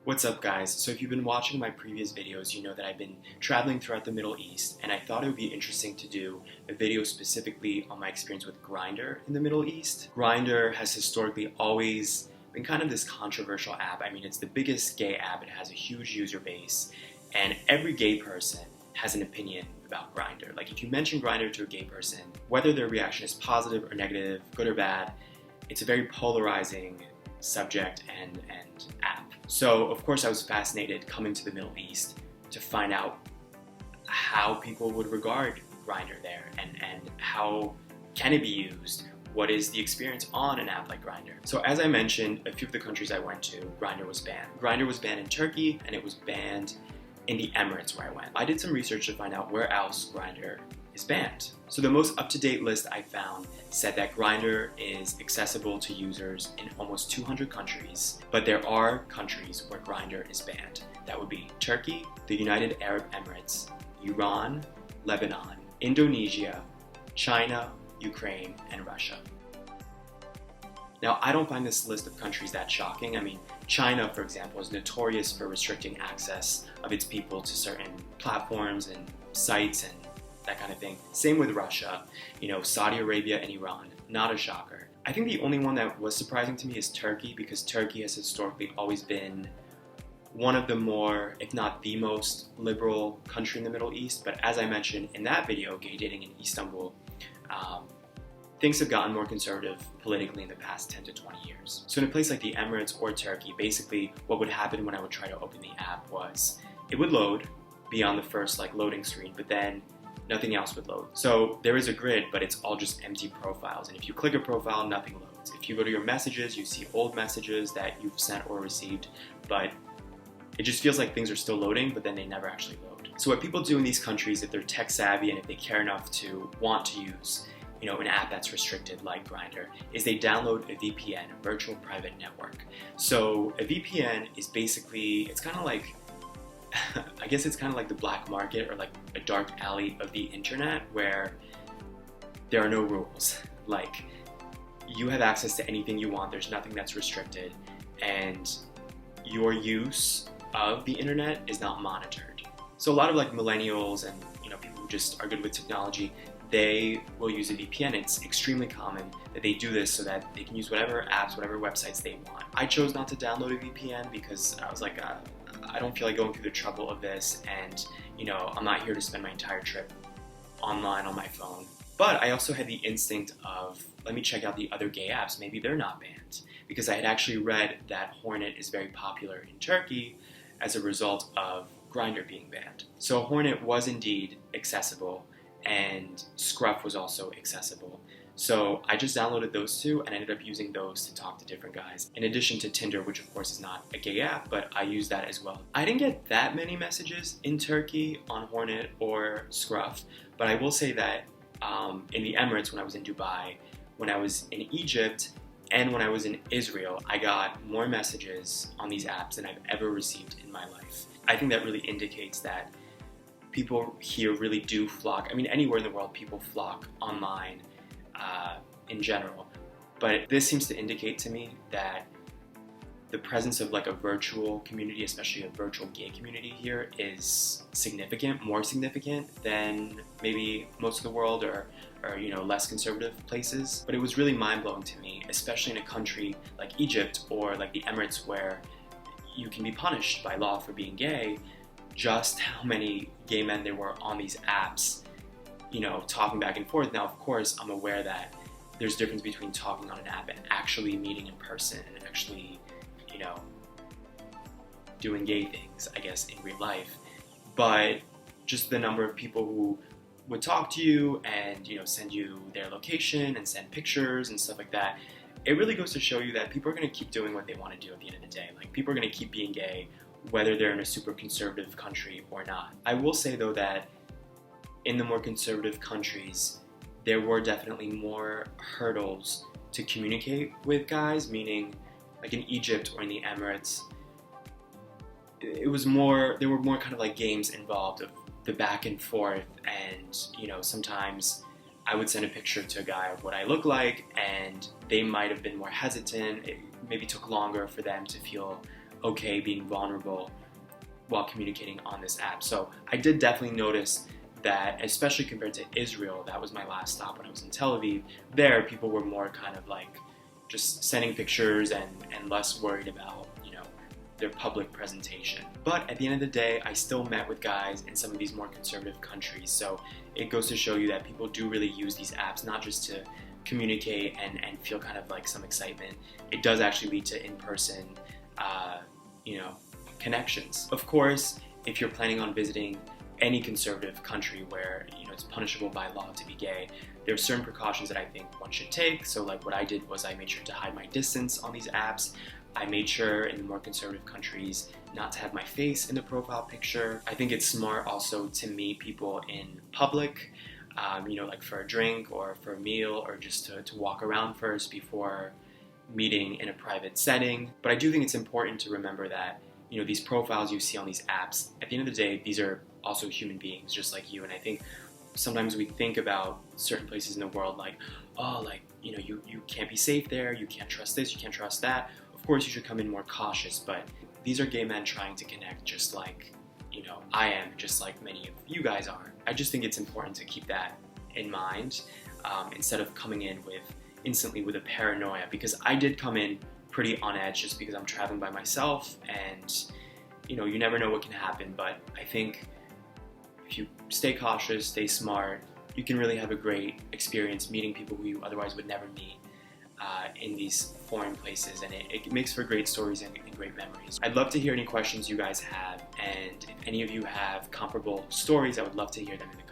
What's up, guys? So if you've been watching my previous videos, you know that I've been traveling throughout the Middle East, and I thought it would be interesting to do a video specifically on my experience with Grindr in the Middle East. Grindr has historically always been kind of this controversial app. I mean, it's the biggest gay app. It has a huge user base, and every gay person has an opinion about Grindr. Like, if you mention Grindr to a gay person, whether their reaction is positive or negative, good or bad, it's a very polarizing subject and app. So of course I was fascinated coming to the Middle East to find out how people would regard Grindr there and how can it be used? What is the experience on an app like Grindr? So as I mentioned, a few of the countries I went to, Grindr was banned. Grindr was banned in Turkey and it was banned in the Emirates where I went. I did some research to find out where else Grindr is banned. So the most up-to-date list I found said that Grindr is accessible to users in almost 200 countries, but there are countries where Grindr is banned. That would be Turkey, the United Arab Emirates, Iran, Lebanon, Indonesia, China, Ukraine, and Russia. Now, I don't find this list of countries that shocking. I mean, China, for example, is notorious for restricting access of its people to certain platforms and sites and that kind of thing. Same with Russia, Saudi Arabia and Iran, not a shocker. I think the only one that was surprising to me is Turkey, because Turkey has historically always been one of the more, if not the most liberal country in the Middle East. But as I mentioned in that video, Gay Dating in Istanbul, things have gotten more conservative politically in the past 10 to 20 years. So in a place like the Emirates or Turkey, basically what would happen when I would try to open the app was it would load beyond the first loading screen, but then nothing else would load. So there is a grid, but it's all just empty profiles. And if you click a profile, nothing loads. If you go to your messages, you see old messages that you've sent or received, but it just feels like things are still loading, but then they never actually load. So what people do in these countries, if they're tech savvy and if they care enough to want to use an app that's restricted like Grindr, is they download a VPN, a virtual private network. So a VPN is basically, it's kind of like, I guess it's kind of like the black market or like a dark alley of the internet where there are no rules. Like, you have access to anything you want, there's nothing that's restricted, and your use of the internet is not monitored. So a lot of millennials and people who just are good with technology, they will use a VPN. It's extremely common that they do this so that they can use whatever apps, whatever websites they want. I chose not to download a VPN because I was like, I don't feel like going through the trouble of this, and I'm not here to spend my entire trip online on my phone. But I also had the instinct of, let me check out the other gay apps, maybe they're not banned, because I had actually read that Hornet is very popular in Turkey as a result of Grindr being banned. So Hornet was indeed accessible, and Scruff was also accessible. So I just downloaded those two and ended up using those to talk to different guys, in addition to Tinder, which of course is not a gay app, but I use that as well. I didn't get that many messages in Turkey on Hornet or Scruff, but I will say that in the Emirates, when I was in Dubai, when I was in Egypt, and when I was in Israel, I got more messages on these apps than I've ever received in my life. I think that really indicates that people here really do flock. I mean, anywhere in the world, people flock online in general. But this seems to indicate to me that the presence of a virtual community, especially a virtual gay community here, is significant, more significant than maybe most of the world or less conservative places. But it was really mind-blowing to me, especially in a country like Egypt or like the Emirates, where you can be punished by law for being gay, just how many gay men there were on these apps, talking back and forth. Now, of course, I'm aware that there's a difference between talking on an app and actually meeting in person and actually, doing gay things, I guess, in real life. But just the number of people who would talk to you and, send you their location and send pictures and stuff like that, it really goes to show you that people are going to keep doing what they want to do at the end of the day. Like, people are going to keep being gay, whether they're in a super conservative country or not. I will say, though, that in the more conservative countries, there were definitely more hurdles to communicate with guys, meaning like in Egypt or in the Emirates, there were more kind of games involved of the back and forth, and sometimes I would send a picture to a guy of what I look like, and they might have been more hesitant. It maybe took longer for them to feel okay being vulnerable while communicating on this app. So I did definitely notice that, especially compared to Israel, that was my last stop when I was in Tel Aviv, there people were more kind of like just sending pictures and less worried about, their public presentation. But at the end of the day, I still met with guys in some of these more conservative countries, so it goes to show you that people do really use these apps not just to communicate and feel kind of like some excitement. It does actually lead to in-person, connections. Of course, if you're planning on visiting any conservative country where it's punishable by law to be gay, there are certain precautions that I think one should take. So like what I did was I made sure to hide my distance on these apps. I made sure in the more conservative countries not to have my face in the profile picture. I think it's smart also to meet people in public, like for a drink or for a meal, or just to walk around first before meeting in a private setting. But I do think it's important to remember that these profiles you see on these apps, at the end of the day, these are also human beings just like you. And I think sometimes we think about certain places in the world like, you can't be safe there, you can't trust this, you can't trust that. Of course, you should come in more cautious, but these are gay men trying to connect just like, I am, just like many of you guys are. I just think it's important to keep that in mind instead of coming in instantly with a paranoia, because I did come in pretty on edge just because I'm traveling by myself and, you never know what can happen. But I think if you stay cautious, stay smart, you can really have a great experience meeting people who you otherwise would never meet in these foreign places, and it makes for great stories and great memories. I'd love to hear any questions you guys have, and if any of you have comparable stories, I would love to hear them in the comments.